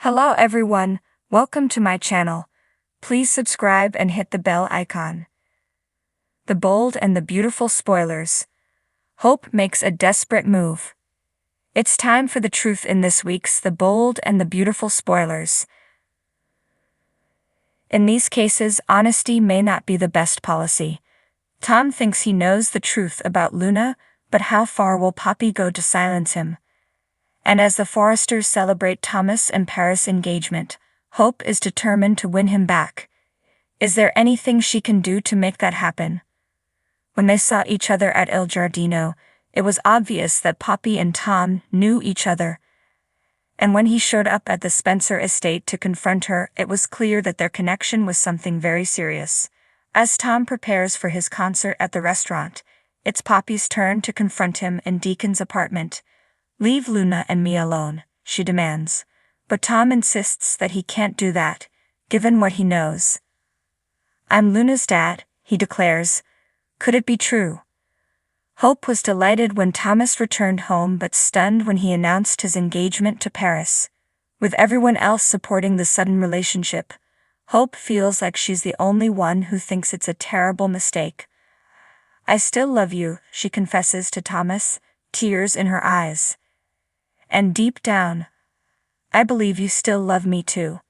Hello everyone, welcome to my channel. Please subscribe and hit the bell icon. The bold and the beautiful spoilers. Hope makes a desperate move. It's time for the truth in this week's The Bold and the Beautiful Spoilers. In these cases, honesty may not be the best policy. Tom thinks he knows the truth about Luna, but how far will Poppy go to silence him? And as the Forresters celebrate Thomas and Paris' engagement, Hope is determined to win him back. Is there anything she can do to make that happen? When they saw each other at Il Giardino, it was obvious that Poppy and Tom knew each other. And when he showed up at the Spencer estate to confront her, it was clear that their connection was something very serious. As Tom prepares for his concert at the restaurant, it's Poppy's turn to confront him in Deacon's apartment. "Leave Luna and me alone," she demands. But Tom insists that he can't do that, given what he knows. "I'm Luna's dad," he declares. Could it be true? Hope was delighted when Thomas returned home but stunned when he announced his engagement to Paris. With everyone else supporting the sudden relationship, Hope feels like she's the only one who thinks it's a terrible mistake. "I still love you," she confesses to Thomas, tears in her eyes. "And deep down, I believe you still love me too."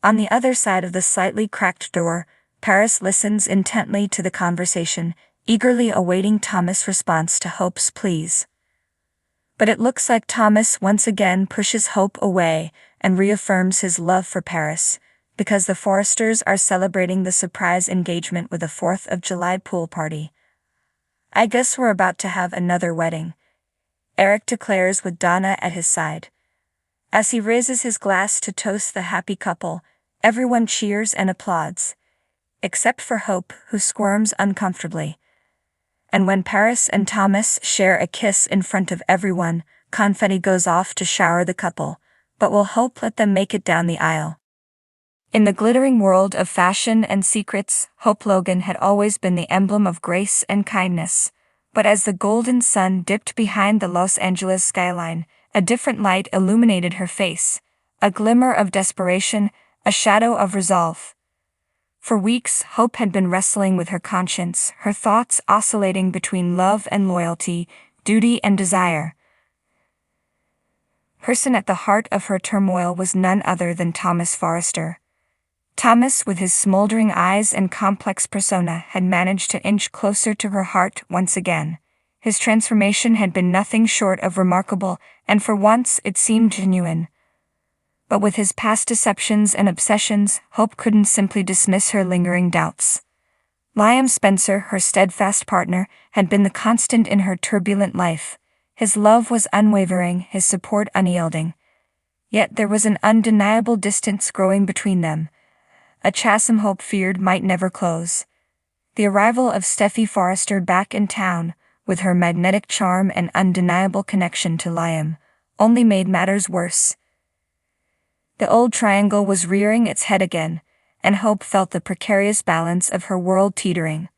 On the other side of the slightly cracked door, Paris listens intently to the conversation, eagerly awaiting Thomas' response to Hope's pleas. But it looks like Thomas once again pushes Hope away and reaffirms his love for Paris, because the Forresters are celebrating the surprise engagement with a 4th of July pool party. "I guess we're about to have another wedding," Eric declares with Donna at his side. As he raises his glass to toast the happy couple, everyone cheers and applauds, except for Hope, who squirms uncomfortably. And when Paris and Thomas share a kiss in front of everyone, confetti goes off to shower the couple, but will Hope let them make it down the aisle? In the glittering world of fashion and secrets, Hope Logan had always been the emblem of grace and kindness. But as the golden sun dipped behind the Los Angeles skyline, a different light illuminated her face, a glimmer of desperation, a shadow of resolve. For weeks, Hope had been wrestling with her conscience, her thoughts oscillating between love and loyalty, duty and desire. The person at the heart of her turmoil was none other than Thomas Forrester. Thomas, with his smoldering eyes and complex persona, had managed to inch closer to her heart once again. His transformation had been nothing short of remarkable, and for once it seemed genuine. But with his past deceptions and obsessions, Hope couldn't simply dismiss her lingering doubts. Liam Spencer, her steadfast partner, had been the constant in her turbulent life. His love was unwavering, his support unyielding. Yet there was an undeniable distance growing between them, a chasm Hope feared might never close. The arrival of Steffy Forrester back in town, with her magnetic charm and undeniable connection to Liam, only made matters worse. The old triangle was rearing its head again, and Hope felt the precarious balance of her world teetering.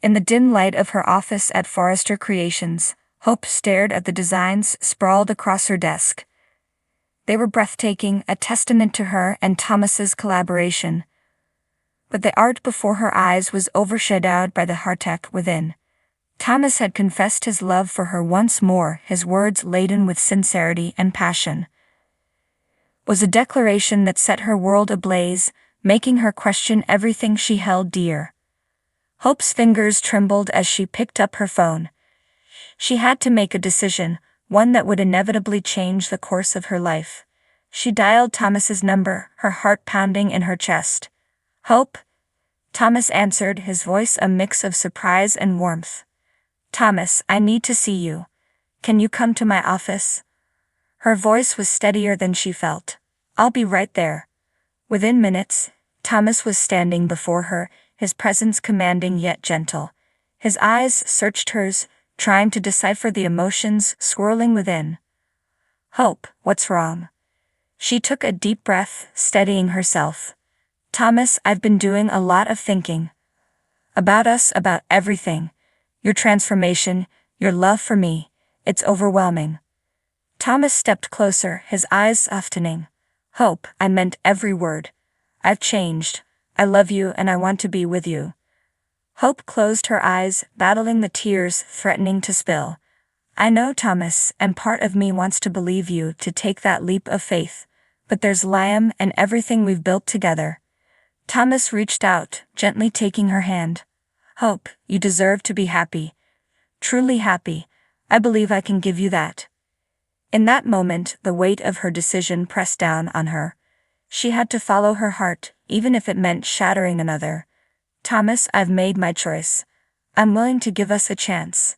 In the dim light of her office at Forrester Creations, Hope stared at the designs sprawled across her desk. They were breathtaking, a testament to her and Thomas's collaboration. But the art before her eyes was overshadowed by the heartache within. Thomas had confessed his love for her once more, his words laden with sincerity and passion. It was a declaration that set her world ablaze, making her question everything she held dear. Hope's fingers trembled as she picked up her phone. She had to make a decision, one that would inevitably change the course of her life. She dialed Thomas's number, her heart pounding in her chest. "Hope?" Thomas answered, his voice a mix of surprise and warmth. "Thomas, I need to see you. Can you come to my office?" Her voice was steadier than she felt. "I'll be right there." Within minutes, Thomas was standing before her, his presence commanding yet gentle. His eyes searched hers, trying to decipher the emotions swirling within. "Hope, what's wrong?" She took a deep breath, steadying herself. "Thomas, I've been doing a lot of thinking. About us, about everything. Your transformation, your love for me. It's overwhelming." Thomas stepped closer, his eyes softening. Hope, I meant every word. I've changed. I love you and I want to be with you. Hope closed her eyes, battling the tears threatening to spill. I know, Thomas, and part of me wants to believe you to take that leap of faith. But there's Liam and everything we've built together. Thomas reached out, gently taking her hand. Hope, you deserve to be happy. Truly happy. I believe I can give you that. In that moment, the weight of her decision pressed down on her. She had to follow her heart, even if it meant shattering another. Thomas, I've made my choice. I'm willing to give us a chance.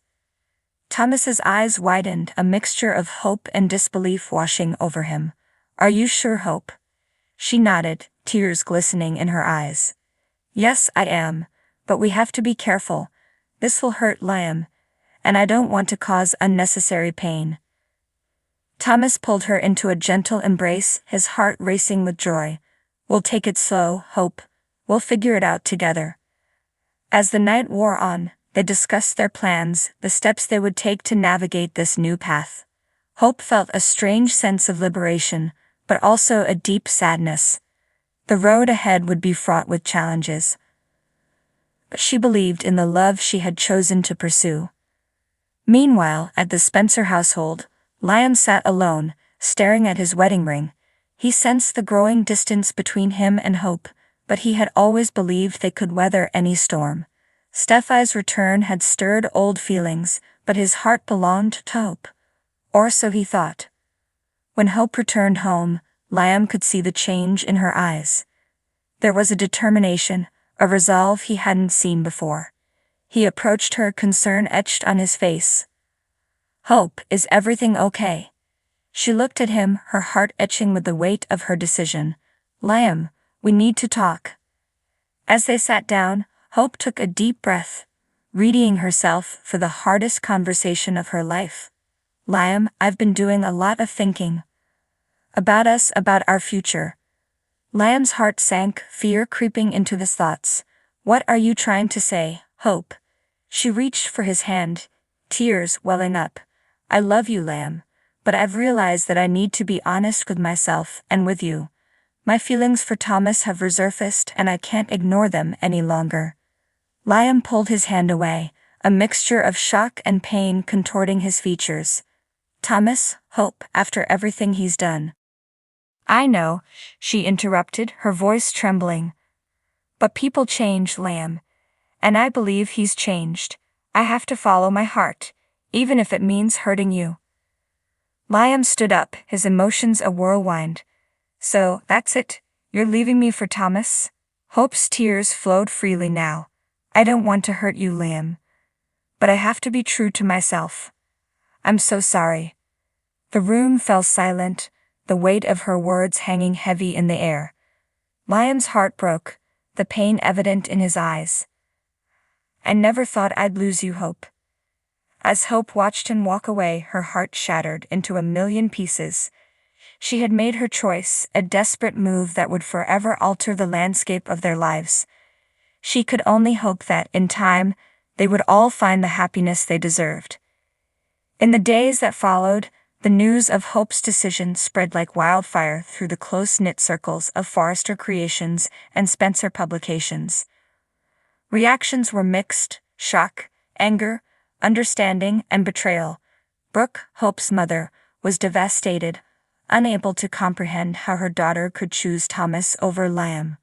Thomas's eyes widened, a mixture of hope and disbelief washing over him. Are you sure, Hope? She nodded, tears glistening in her eyes. Yes, I am, but we have to be careful. This will hurt Liam, and I don't want to cause unnecessary pain. Thomas pulled her into a gentle embrace, his heart racing with joy. We'll take it slow, Hope. We'll figure it out together. As the night wore on, they discussed their plans, the steps they would take to navigate this new path. Hope felt a strange sense of liberation, but also a deep sadness. The road ahead would be fraught with challenges. But she believed in the love she had chosen to pursue. Meanwhile, at the Spencer household, Liam sat alone, staring at his wedding ring. He sensed the growing distance between him and Hope, but he had always believed they could weather any storm. Stephi's return had stirred old feelings, but his heart belonged to Hope. Or so he thought. When Hope returned home, Liam could see the change in her eyes. There was a determination, a resolve he hadn't seen before. He approached her, concern etched on his face. Hope, is everything okay? She looked at him, her heart etching with the weight of her decision. Liam, we need to talk. As they sat down, Hope took a deep breath, readying herself for the hardest conversation of her life. Liam, I've been doing a lot of thinking. About us, about our future. Liam's heart sank, fear creeping into his thoughts. What are you trying to say, Hope? She reached for his hand, tears welling up. I love you, Liam, but I've realized that I need to be honest with myself and with you. My feelings for Thomas have resurfaced and I can't ignore them any longer. Liam pulled his hand away, a mixture of shock and pain contorting his features. Thomas, Hope, after everything he's done. I know, she interrupted, her voice trembling. But people change, Liam. And I believe he's changed. I have to follow my heart, even if it means hurting you. Liam stood up, his emotions a whirlwind. So, that's it? You're leaving me for Thomas? Hope's tears flowed freely now. I don't want to hurt you, Liam. But I have to be true to myself. I'm so sorry. The room fell silent, the weight of her words hanging heavy in the air. Liam's heart broke, the pain evident in his eyes. I never thought I'd lose you, Hope. As Hope watched him walk away, her heart shattered into a million pieces. She had made her choice, a desperate move that would forever alter the landscape of their lives. She could only hope that, in time, they would all find the happiness they deserved. In the days that followed, the news of Hope's decision spread like wildfire through the close-knit circles of Forrester Creations and Spencer Publications. Reactions were mixed: shock, anger, understanding, and betrayal. Brooke, Hope's mother, was devastated, unable to comprehend how her daughter could choose Thomas over Liam.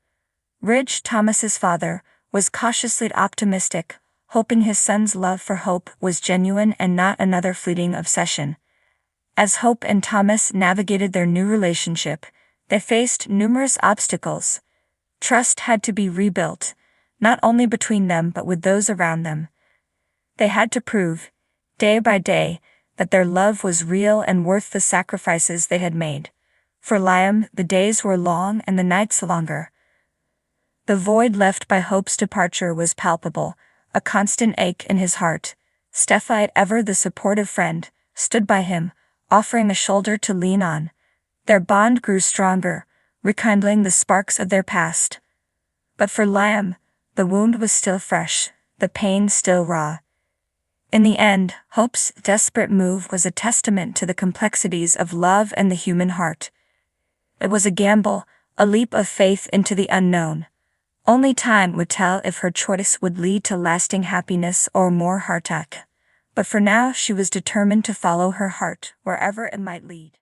Ridge, Thomas's father, was cautiously optimistic, hoping his son's love for Hope was genuine and not another fleeting obsession. As Hope and Thomas navigated their new relationship, they faced numerous obstacles. Trust had to be rebuilt, not only between them but with those around them. They had to prove, day by day, that their love was real and worth the sacrifices they had made. For Liam, the days were long and the nights longer. The void left by Hope's departure was palpable, a constant ache in his heart. Stephi, ever the supportive friend, stood by him, offering a shoulder to lean on. Their bond grew stronger, rekindling the sparks of their past. But for Liam, the wound was still fresh, the pain still raw. In the end, Hope's desperate move was a testament to the complexities of love and the human heart. It was a gamble, a leap of faith into the unknown. Only time would tell if her choice would lead to lasting happiness or more heartache. But for now she was determined to follow her heart, wherever it might lead.